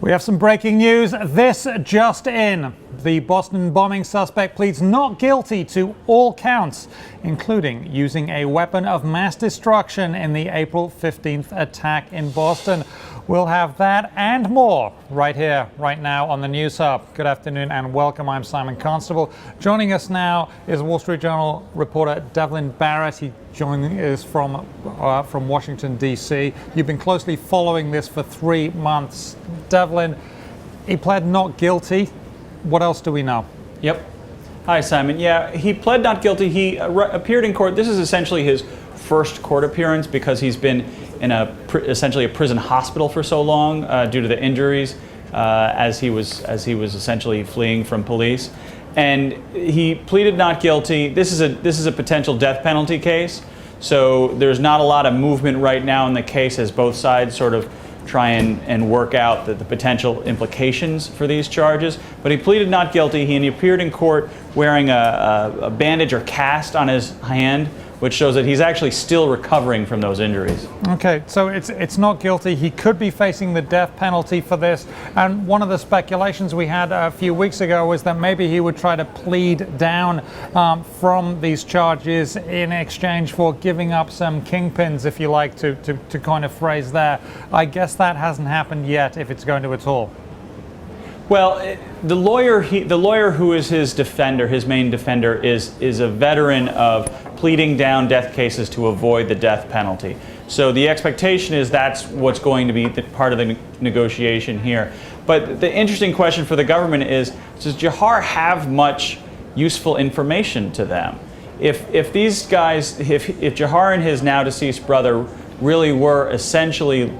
We have some breaking news. This just in. The Boston bombing suspect pleads not guilty to all counts, including using a weapon of mass destruction in the April 15th attack in Boston. We'll have that and more right here, right now on the News Hub. Good afternoon and welcome. I'm Simon Constable. Joining us now is Wall Street Journal reporter Devlin Barrett. He joining us from Washington, D.C. You've been closely following this for 3 months. Devlin, he pled not guilty. What else do we know? Yep. Hi, Simon. Yeah, he pled not guilty. He appeared in court. This is essentially his first court appearance because he's been in essentially a prison hospital for so long due to the injuries as he was essentially fleeing from police. And he pleaded not guilty. This is a potential death penalty case. So there's not a lot of movement right now in the case as both sides sort of try and work out the potential implications for these charges. But he pleaded not guilty. He appeared in court wearing a bandage or cast on his hand, which shows that he's actually still recovering from those injuries. Okay, so it's not guilty. He could be facing the death penalty for this. And one of the speculations we had a few weeks ago was that maybe he would try to plead down from these charges in exchange for giving up some kingpins, if you like to kind of phrase there. I guess that hasn't happened yet, if it's going to at all. Well, the lawyer who is his defender, his main defender, is a veteran of pleading down death cases to avoid the death penalty. So the expectation is that's what's going to be part of the negotiation here. But the interesting question for the government is, does Dzhokhar have much useful information to them? If these guys, if Dzhokhar and his now deceased brother really were essentially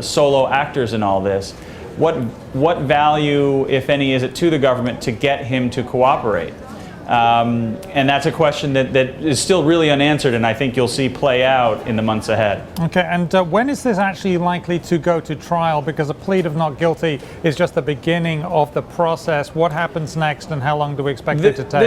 solo actors in all this, what value, if any, is it to the government to get him to cooperate? And that's a question that is still really unanswered, and I think you'll see play out in the months ahead. Okay, and when is this actually likely to go to trial? Because a plea of not guilty is just the beginning of the process. What happens next, and how long do we expect it to take?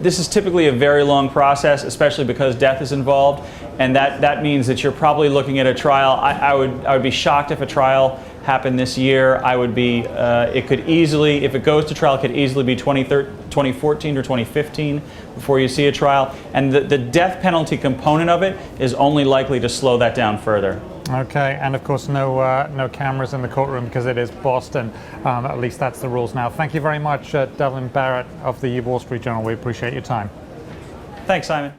This is typically a very long process, especially because death is involved, and that means that you're probably looking at a trial. I would be shocked if a trial happened this year. I would be, it could easily, if it goes to trial, it could easily be 2014 or 2015 before you see a trial. And the death penalty component of it is only likely to slow that down further. Okay, and of course no cameras in the courtroom because it is Boston. At least that's the rules now. Thank you very much, Devlin Barrett of the Wall Street Journal. We appreciate your time. Thanks, Simon.